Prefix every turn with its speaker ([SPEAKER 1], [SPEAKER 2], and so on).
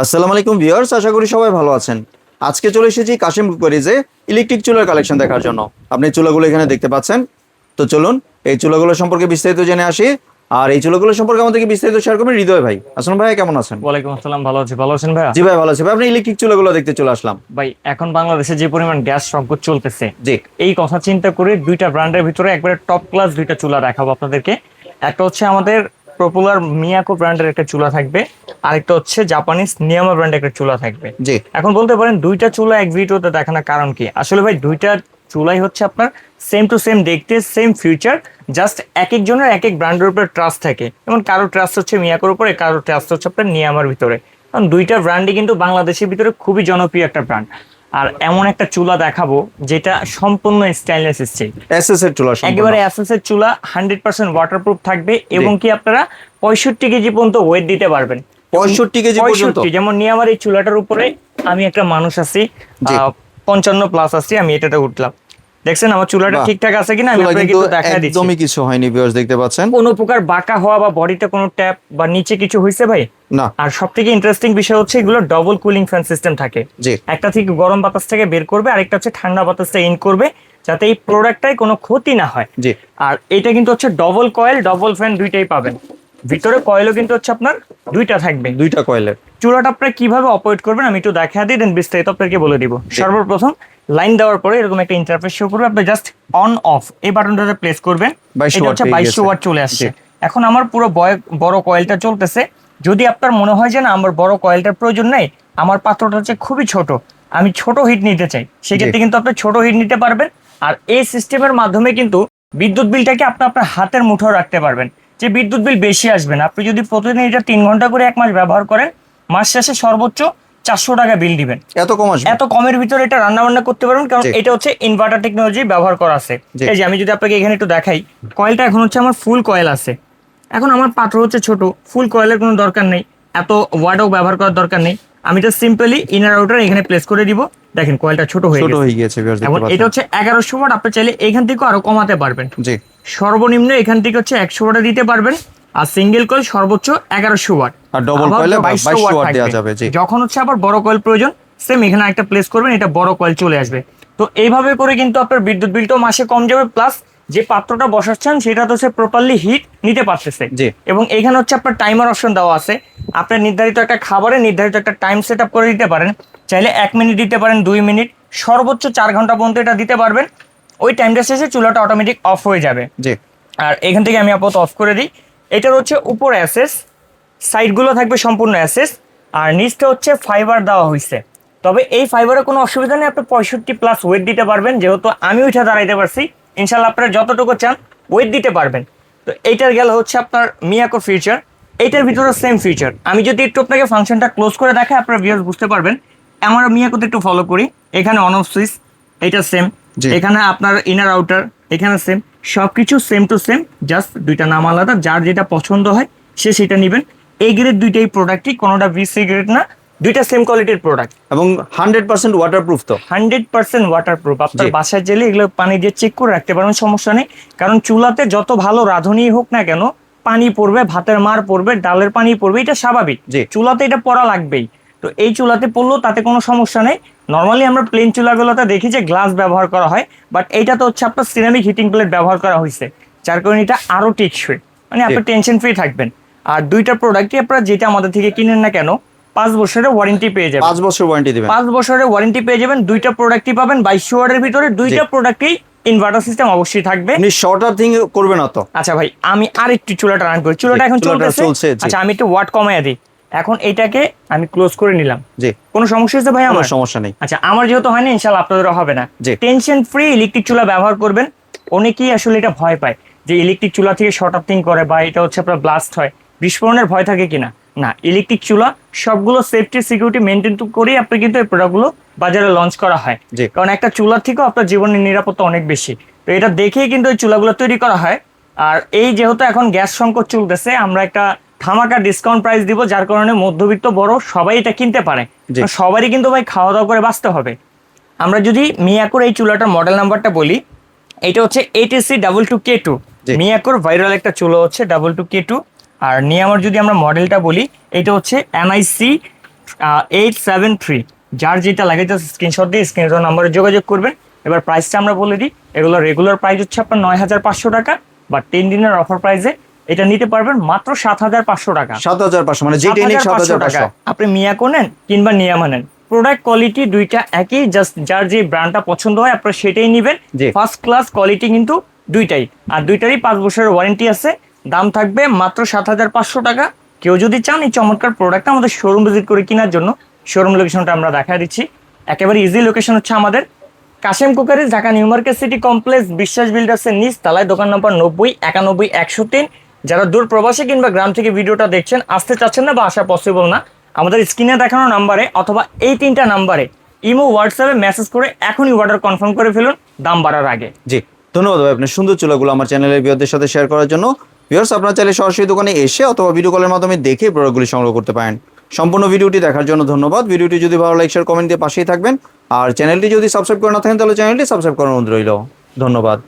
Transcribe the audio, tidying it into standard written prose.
[SPEAKER 1] আসসালামু আলাইকুম ভিউয়ার্স, আশা করি সবাই ভালো আছেন। আজকে চলে এসেছি কাশিম কুকারিজে ইলেকট্রিক চুলার কালেকশন দেখার জন্য। আপনি চুলাগুলো এখানে দেখতে পাচ্ছেন। তো চলুন এই চুলাগুলো সম্পর্কে বিস্তারিত জেনে আসি। আর এই চুলাগুলো সম্পর্কে আমাদেরকে বিস্তারিত শেয়ার করবেন হৃদয় ভাই। আসসালাম ভাই, কেমন আছেন?
[SPEAKER 2] ওয়ালাইকুম আসসালাম, ভালো আছি। ভালো আছেন ভাইয়া?
[SPEAKER 1] জি ভাই, ভালো আছি ভাই। আপনি ইলেকট্রিক চুলাগুলো দেখতে চলে আসলাম।
[SPEAKER 2] ভাই এখন বাংলাদেশে যে পরিমাণ গ্যাস সংকট চলতেছে,
[SPEAKER 1] জি
[SPEAKER 2] এই কথা চিন্তা করে দুইটা ব্র্যান্ডের ভিতরে একবারে টপ ক্লাস দুইটা চুলা দেখাবো আপনাদেরকে। একটা হচ্ছে আমাদের পপুলার মিয়াকো ব্র্যান্ডের একটা চুলা থাকবে, আরেকটা হচ্ছে জাপানিজ নিয়ামা ব্র্যান্ডের একটা চুলা থাকবে।
[SPEAKER 1] জি
[SPEAKER 2] এখন বলতে পারেন দুইটা চুলা এক ভিডিওতে দেখানোর কারণ কি? আসলে ভাই দুইটা চুলাই হচ্ছে আপনার সেম টু সেম দেখতে, সেম ফিউচার, জাস্ট এক একজনের এক এক ব্র্যান্ডের উপর ট্রাস্ট থাকে। যেমন কারো ট্রাস্ট হচ্ছে মিয়াকোর উপরে, কারো ট্রাস্ট হচ্ছে আপনার নিয়ামার ভিতরে। কারণ দুইটা ব্র্যান্ডই কিন্তু বাংলাদেশের ভিতরে খুবই জনপ্রিয় একটা ব্র্যান্ড। আর এমন একটা চুলা দেখাবো যেটা সম্পূর্ণ স্টেইনলেস স্টিল,
[SPEAKER 1] এসএস এর চুলা
[SPEAKER 2] একেবারে এসএস এর চুলা, 100% ওয়াটারপ্রুফ থাকবে এবং কি আপনারা 65 কেজি পর্যন্ত ওয়েট দিতে পারবেন।
[SPEAKER 1] 65 কেজি পর্যন্ত?
[SPEAKER 2] 65, যেমন নিয়ে আমার এই চুলাটার উপরে আমি একটা মানুষ আছি,
[SPEAKER 1] জি।
[SPEAKER 2] 55 প্লাস আছি, আমি এটাতে উঠলাম। দেখছেন আমার চুলাটা
[SPEAKER 1] বাহ।
[SPEAKER 2] ঠিকঠাক আছে কিনা? আমি
[SPEAKER 1] চুলা
[SPEAKER 2] আপনাকে
[SPEAKER 1] কিন্তু
[SPEAKER 2] একটু দেখায় দিচ্ছি।
[SPEAKER 1] একদমই কিছু হয়নি ভিউয়ার্স, দেখতে পাচ্ছেন।
[SPEAKER 2] কোনো প্রকার বাঁকা হওয়া বা বডিতে কোনো ট্যাপ বা নিচে কিছু হয়েছে ভাই?
[SPEAKER 1] না।
[SPEAKER 2] আর সব থেকে ইন্টারেস্টিং বিষয় হচ্ছে এগুলো ডবল কুলিং ফ্যান সিস্টেম থাকে।
[SPEAKER 1] জি
[SPEAKER 2] একটা থেকে গরম বাতাস থেকে বের করবে, আরেকটা হচ্ছে ঠান্ডা বাতাসটা ইন করবে, যাতে এই প্রোডাক্টটাই কোনো ক্ষতি না হয়।
[SPEAKER 1] জি
[SPEAKER 2] আর এটা কিন্তু হচ্ছে ডবল কয়েল, ডবল ফ্যান দুইটাই পাবেন। ভিতরে কয়েলও কিন্তু হচ্ছে আপনার দুইটা থাকবে।
[SPEAKER 1] দুইটা কয়েলের।
[SPEAKER 2] চুলাটা আপনারা কিভাবে অপারেট করবেন আমি একটু দেখা দিই, দেন বিস্তারিত আপনাকে বলে দিব। সর্বপ্রথম লাইন দেওয়ার পরে এরকম একটা ইন্টারফেস শো করবে, আপনি জাস্ট অন অফ এই বাটনটাতে প্রেস করবেন।
[SPEAKER 1] 2200
[SPEAKER 2] এটা হচ্ছে
[SPEAKER 1] ওয়াট পেয়ে
[SPEAKER 2] 2200 ওয়াট চলে
[SPEAKER 1] গেছে।
[SPEAKER 2] আসছে। এখন আমার পুরো বড় কয়েলটা চলতেছে। যদি আপনার মনে হয় যে না আমার বড় কয়েলটার প্রয়োজন নেই, আমার পাত্রটা হচ্ছে খুবই ছোট, আমি ছোট হিট নিতে চাই, সেক্ষেত্রে কিন্তু আপনি ছোট হিট নিতে পারবেন। আর এই সিস্টেমের মাধ্যমে কিন্তু বিদ্যুৎ বিলটাকে আপনি আপনার হাতের মুঠোয় রাখতে পারবেন, যে বিদ্যুৎ বিল বেশি আসবে না। আপনি যদি প্রতিদিন এটা 3 ঘন্টা করে 1 মাস ব্যবহার করেন, মাস শেষে সর্বোচ্চ 400 টাকা বিল দিবেন।
[SPEAKER 1] এত কম আসবে?
[SPEAKER 2] এত কমের ভিতরে এটা রান্না বান্না করতে পারবেন, কারণ
[SPEAKER 1] জি।
[SPEAKER 2] এটা হচ্ছে ইনভার্টার টেকনোলজি ব্যবহার করা আছে।
[SPEAKER 1] জি।
[SPEAKER 2] এই যে আমি যদি আপনাকে এখানে একটু দেখাই, কয়েলটা এখন হচ্ছে আমার ফুল কয়েল আছে। এখন আমার পাত্র হচ্ছে ছোট, ফুল কয়েলের কোনো দরকার নেই, এত ওয়াটও ব্যবহার করার দরকার নেই। আমি তো সিম্পলি ইনার আউটার এখানে প্লেস করে দিব। দেখেন কয়েলটা ছোট হয়ে
[SPEAKER 1] ছোট
[SPEAKER 2] গেছে।
[SPEAKER 1] হয়ে গিয়েছে ভিউয়ার্স,
[SPEAKER 2] এখন
[SPEAKER 1] দেখতে
[SPEAKER 2] এটা
[SPEAKER 1] পাচ্ছেন।
[SPEAKER 2] হচ্ছে 1100 ওয়াট, আপনি চাইলে এখান থেকে আরো কমাতে পারবেন।
[SPEAKER 1] জি
[SPEAKER 2] সর্বনিম্ন এখান থেকে হচ্ছে 100 ওয়াটে দিতে পারবেন। আর সিঙ্গেল কয়েল সর্বোচ্চ 1100 ওয়াট,
[SPEAKER 1] আর ডবল
[SPEAKER 2] আবার
[SPEAKER 1] কয়েলে
[SPEAKER 2] 2200
[SPEAKER 1] 2200 ওয়াট
[SPEAKER 2] থাকবে।
[SPEAKER 1] দেওয়া যাবে। জি
[SPEAKER 2] যখন হচ্ছে আবার বড় কয়েল প্রয়োজন, সেম এখানে একটা প্লেস করবেন, এটা বড় কয়েল চলে আসবে। তো এইভাবে করে কিন্তু আপনার বিদ্যুৎ বিলটাও মাসে কম যাবে, প্লাস যে পাত্রটা বসাচ্ছেন সেটা তো হচ্ছে প্রপারলি হিট নিতে পারতেছে।
[SPEAKER 1] জি।
[SPEAKER 2] এবং এখানে হচ্ছে আপনার টাইমার অপশন দেওয়া আছে। আপনার নির্ধারিত একটা খাবারে নির্ধারিত একটা টাইম সেট আপ করে দিতে পারেন। চাইলে 1 মিনিট দিতে পারেন, 2 মিনিট, সর্বোচ্চ 4 ঘন্টা পর্যন্ত এটা দিতে পারবেন। ওই টাইমটা শেষে চুলাটা অটোমেটিক অফ হয়ে যাবে।
[SPEAKER 1] জি
[SPEAKER 2] আর এখান থেকে আমি আপাতত অফ করে দিই। এটার হচ্ছে উপর অ্যাসেস, সাইডগুলো থাকবে সম্পূর্ণ অ্যাসেস, আর নিচটা হচ্ছে ফাইবার দেওয়া হয়েছে। তবে এই ফাইবারের কোনো অসুবিধা নেই, আপনি 65 প্লাস ওয়েট দিতে পারবেন। যেহেতু আমি উঠে দাঁড়াইতে পারছি, ইনশাল্লাহ আপনারা যতটুকু চান ওয়েট দিতে পারবেন। তো এইটার গেল হচ্ছে আপনার মিয়াকো ফিচার। এইটার ভিতরে সেম ফিচার। আমি যদি একটু আপনাকে ফাংশনটা ক্লোজ করে দেখাই, আপনারা ভিউয়ার্স বুঝতে পারবেন। আমার মিয়াকোতে একটু ফলো করি, এখানে অন অফ সুইচ, এটা সেম।
[SPEAKER 1] জি।
[SPEAKER 2] এখানে আপনার ইনার আউটার, এখানে সেম, সবকিছু সেম টু সেম, জাস্ট দুইটা নাম আলাদা। যার যেটা পছন্দ হয় সে সেটা নেবেন। এই গ্রেড দুইটাই প্রোডাক্টই, কোনোটা ভিসি গ্রেড না, দুইটা সেম কোয়ালিটির প্রোডাক্ট।
[SPEAKER 1] এবং 100% ওয়াটারপ্রুফ তো?
[SPEAKER 2] 100% ওয়াটারপ্রুফ। আপনার
[SPEAKER 1] জি।
[SPEAKER 2] বাসায় গেলে এগুলো পানি দিয়ে চেক করে রাখতে পারবেন, সমস্যা নেই। কারণ চুলাতে যত ভালো রাঁধুনি হোক না কেন, পানি পড়বে, ভাতের মার পড়বে, ডালের পানি পড়বে, এটা স্বাভাবিক।
[SPEAKER 1] জি।
[SPEAKER 2] চুলাতে এটা পড়া লাগবেই। তো এই চুলাতে পড়লেও তাতে কোনো সমস্যা নেই। নর্মালি আমরা প্লেন চুলাগুলোতে দেখি যে গ্লাস ব্যবহার করা হয়, বাট এইটা তো হচ্ছে আপনার সিরামিক হিটিং প্লেট ব্যবহার করা হয়েছে, যার কারণে এটা আরো টেকসই, মানে আপনি টেনশন ফ্রি থাকবেন। আর দুইটা প্রোডাক্টই আপনারা যেটা আমাদের থেকে কিনেন না কেন, 5 বছরের ওয়ারেন্টি পেয়ে যাবেন।
[SPEAKER 1] 5 বছর ওয়ারেন্টি দিবেন?
[SPEAKER 2] 5 বছরের ওয়ারেন্টি পেয়ে যাবেন। দুইটা প্রোডাক্টই পাবেন 2200 ওয়াটের ভিতরে। দুইটা প্রোডাক্টেই ইনভার্টার সিস্টেম অবশ্যই থাকবে।
[SPEAKER 1] আপনি শর্ট আর্থিং করবে না তো?
[SPEAKER 2] আচ্ছা ভাই, আমি আরেকটু চুলাটা রান করি। চুলাটা এখন
[SPEAKER 1] চুলাটা
[SPEAKER 2] চলতেছে।
[SPEAKER 1] চলছে, জি।
[SPEAKER 2] আচ্ছা আমি একটু ওয়াট কমাইয়া দিই। এখন এটাকে আমি ক্লোজ করে নিলাম।
[SPEAKER 1] জি।
[SPEAKER 2] কোনো সমস্যা হয়েছে ভাই?
[SPEAKER 1] কোনো
[SPEAKER 2] আমার
[SPEAKER 1] সমস্যা নেই।
[SPEAKER 2] আচ্ছা, আমার যেহেতু হয় না, ইনশাআল্লাহ আপনাদেরও হবে না।
[SPEAKER 1] জি।
[SPEAKER 2] টেনশন ফ্রি ইলেকট্রিক চুলা ব্যবহার করবেন। অনেকেই আসলে এটা ভয় পায় যে ইলেকট্রিক চুলা থেকে শর্ট আর্থিং করে বা এটা হচ্ছে আপনার ব্লাস্ট হয়, বিস্ফোরণের ভয় থাকে কিনা। না, ইলেকট্রিক চুলা সবগুলো সেফটি সিকিউরিটি মেনটেন করেই আপনি কিন্তু এই প্রোডাক্টগুলো বাজারে লঞ্চ করা হয়।
[SPEAKER 1] জি।
[SPEAKER 2] কারণ একটা চুলার থেকেও আপনার জীবনের নিরাপত্তা অনেক বেশি। তো এটা দেখেই কিন্তু এই চুলাগুলো তৈরি করা হয়। আর এই যেহেতু এখন গ্যাস সংকট চলতেছে, আমরা একটা ধামাকা ডিসকাউন্ট প্রাইস দিব, যার কারণে মধ্যবিত্ত বড় সবাই এটা কিনতে পারে।
[SPEAKER 1] জি।
[SPEAKER 2] সবারই কিন্তু ভাই খাওয়া দাওয়া করে বাঁচতে হবে। আমরা যদি মিয়াকোর এই চুলাটার মডেল নাম্বারটা বলি, এটা হচ্ছে ATC22K2।
[SPEAKER 1] জি।
[SPEAKER 2] মিয়াকোর ভাইরাল একটা চুলা হচ্ছে 22K2। আর নিয়ামার যদি আমরা মডেলটা বলি, এটা হচ্ছে NIC 873। যার যেটা লাগে জাস্ট স্ক্রিনশট দিয়ে স্ক্রিনের নাম্বারে যোগাযোগ করবেন। এবার প্রাইসটা আমরা বলে দিই, এগুলো রেগুলার প্রাইস হচ্ছে আপনার 9500 টাকা, বা 10 দিনের অফার প্রাইসে এটা নিতে পারবেন মাত্র 7500 টাকা।
[SPEAKER 1] 7500 মানে যেটা নিক 7500।
[SPEAKER 2] আপনি মিয়াকো নেন কিংবা নিয়ামা নেন, প্রোডাক্ট কোয়ালিটি দুইটা একই, জাস্ট যার যে ব্র্যান্ডটা পছন্দ হয় আপনারা সেটাই নেবেন।
[SPEAKER 1] জি।
[SPEAKER 2] ফার্স্ট ক্লাস কোয়ালিটি কিন্তু দুইটাই, আর দুইটারই 5 বছরের ওয়ারেন্টি আছে। দাম থাকবে মাত্র 7500 টাকা। কেউ যদি চান এই চমৎকার প্রোডাক্টটা আমাদের শোরুম ভিজিট করে কেনার জন্য, শোরুম লোকেশনটা আমরা দেখা দিচ্ছি। একেবারে ইজি লোকেশন হচ্ছে আমাদের Kashem cookeries, Dhaka new market city complex, বিশ্বাস বিল্ডার্সের নিচ তলায়, দোকান নম্বর 90 91 103। যারা দূর প্রবাসী কিংবা গ্রাম থেকে ভিডিওটা দেখছেন, আসতে চাচ্ছেন না বা আসা পসিবল না, আমাদের স্ক্রিনে দেখানো নাম্বারে অথবা এই 3টা নাম্বারে ইমো হোয়াটসঅ্যাপে মেসেজ করে এখনই অর্ডার কনফার্ম করে ফেলুন দাম বাড়ার আগে।
[SPEAKER 1] জি, ধন্যবাদ ভাই আপনার সুন্দর চুলাগুলো আমার চ্যানেলের ভিউয়ারদের সাথে শেয়ার করার জন্য। ভিউয়ার্স, আপনারা চাইলে সরাসরি দোকানে এসে অথবা ভিডিও কলের মাধ্যমে দেখে প্রোডাক্টগুলি সংগ্রহ করতে পারেন। সম্পূর্ণ ভিডিওটি দেখার জন্য ধন্যবাদ। ভিডিওটি যদি ভালো লাগে শেয়ার কমেন্ট দিয়ে পাশেই থাকবেন, আর চ্যানেলটি যদি সাবস্ক্রাইব করে না থাকেন তাহলে চ্যানেলটি সাবস্ক্রাইব করার অনুরোধ রইল। ধন্যবাদ।